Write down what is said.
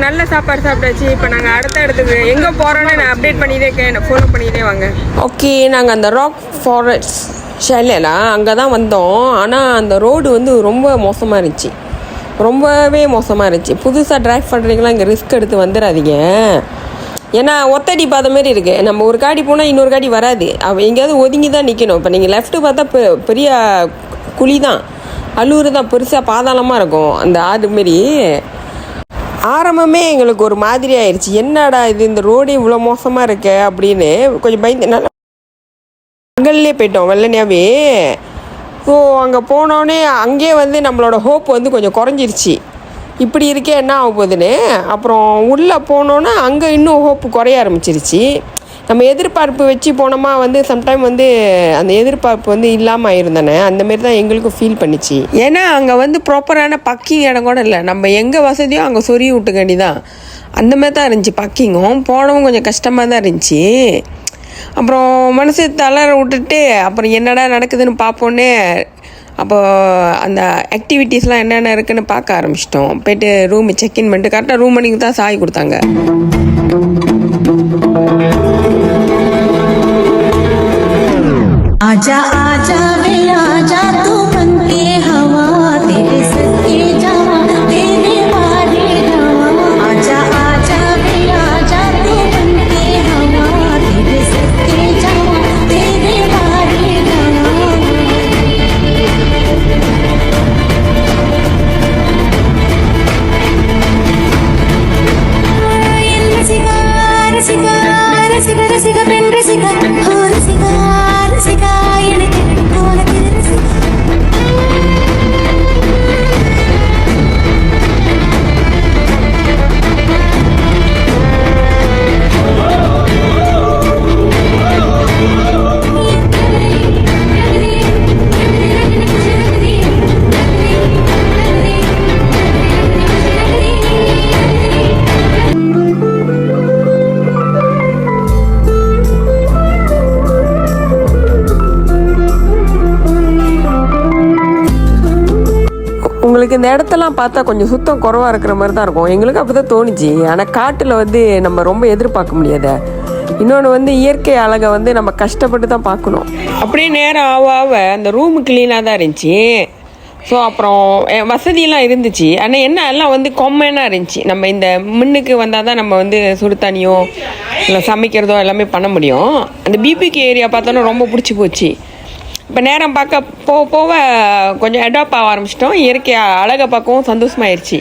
நல்ல சாப்பாடு சாப்பிட்டாச்சு. இப்போ நாங்கள் அடுத்த இடத்துக்கு எங்கே போகிறோன்னு நான் அப்டேட் பண்ணிட்டே இருக்கேன், ஃபாலோ பண்ணிட்டே வாங்க. ஓகே, நாங்கள் அந்த ராக் ஃபாரஸ்ட் ஷெல்லாம் அங்கே தான் வந்தோம். ஆனால் அந்த ரோடு வந்து ரொம்ப மோசமாக இருந்துச்சு, ரொம்பவே மோசமாக இருந்துச்சு. புதுசாக ட்ரைவ் பண்ணுறீங்களா இங்கே ரிஸ்க் எடுத்து வந்துடாதீங்க. ஏன்னா ஒத்தடி பாத மாதிரி இருக்குது. நம்ம ஒரு காடி போனால் இன்னொரு காடி வராது, எங்கேயாவது ஒதுங்கி தான் நிற்கணும். இப்போ நீங்கள் லெஃப்ட்டு பார்த்தா பெரிய குழி தான், அள்ளூர் தான், பெருசாக பாதாளமாக இருக்கும் அந்த ஆறு மாரி. ஆரம்பமே எங்களுக்கு ஒரு மாதிரி ஆயிடுச்சு, என்னடா இது இந்த ரோடு இவ்வளோ மோசமாக இருக்கு அப்படின்னு கொஞ்சம் பயந்து நல்லா அங்கல்லே போயிட்டோம் வெள்ளனையாவே. ஸோ அங்கே போனோடனே அங்கேயே வந்து நம்மளோட ஹோப் வந்து கொஞ்சம் குறைஞ்சிருச்சு, இப்படி இருக்கே என்ன ஆக போகுதுன்னு. அப்புறம் உள்ளே போனோன்னா அங்கே இன்னும் ஹோப்பு குறைய ஆரம்பிச்சிருச்சு. நம்ம எதிர்பார்ப்பு வச்சு போனோமா வந்து சம்டைம் வந்து அந்த எதிர்பார்ப்பு வந்து இல்லாமல் ஆயிருந்தானே, அந்தமாரி தான் எங்களுக்கும் ஃபீல் பண்ணிச்சு. ஏன்னா அங்கே வந்து ப்ராப்பரான பக்கிங் இடம் கூட இல்லை, நம்ம எங்கே வசதியோ அங்கே சொறி விட்டுக்காண்டி தான் அந்தமாரி தான் இருந்துச்சு. பக்கிங்கும் போனவும் கொஞ்சம் கஷ்டமாக தான் இருந்துச்சு. அப்புறம் மனசு தளர விட்டுட்டு அப்புறம் என்னடா நடக்குதுன்னு பார்ப்போன்னே அப்போ அந்த ஆக்டிவிட்டீஸ்லாம் என்னென்ன இருக்குன்னு பார்க்க ஆரம்பிச்சிட்டோம். போய்ட்டு ரூமு செக்இன் பண்ணிட்டு கரெக்டாக ரூம் மணிக்கு தான் சாய் கொடுத்தாங்க. आजा आजा वे आजा तू मन के हवा तेरे सके जावा तेरे बारे हवा आजा आजा वे आजा तू मन के हवा तेरे सके जावा तेरे बारे हवा रसिका रसिका रसिका रसिका पेन रसिका हो रसिका रसिका உங்களுக்கு இந்த இடத்தெல்லாம் பார்த்தா கொஞ்சம் சுத்தம் குறவாக இருக்கிற மாதிரி தான் இருக்கும், எங்களுக்கு அப்படி தான் தோணுச்சு. ஆனால் காட்டில் வந்து நம்ம ரொம்ப எதிர்பார்க்க முடியாத. இன்னொன்று வந்து இயற்கை அழகை வந்து நம்ம கஷ்டப்பட்டு தான் பார்க்கணும். அப்படியே நேரம் ஆக அந்த ரூமு க்ளீனாக தான் இருந்துச்சு. ஸோ அப்புறம் வசதியெல்லாம் இருந்துச்சு. ஆனால் என்ன எல்லாம் வந்து கொம்மையாக இருந்துச்சு. நம்ம இந்த முன்னுக்கு வந்தால் தான் நம்ம வந்து சுடு தண்ணியோ இல்லை சமைக்கிறதோ எல்லாமே பண்ண முடியும். அந்த பிபிக்கு ஏரியா பார்த்தோன்னா ரொம்ப பிடிச்சி போச்சு. இப்போ நேரம் பார்க்க போக கொஞ்சம் அடாப்ட் ஆக ஆரம்பிச்சிட்டோம், இயற்கை அழகை பார்க்கவும் சந்தோஷமாயிருச்சு.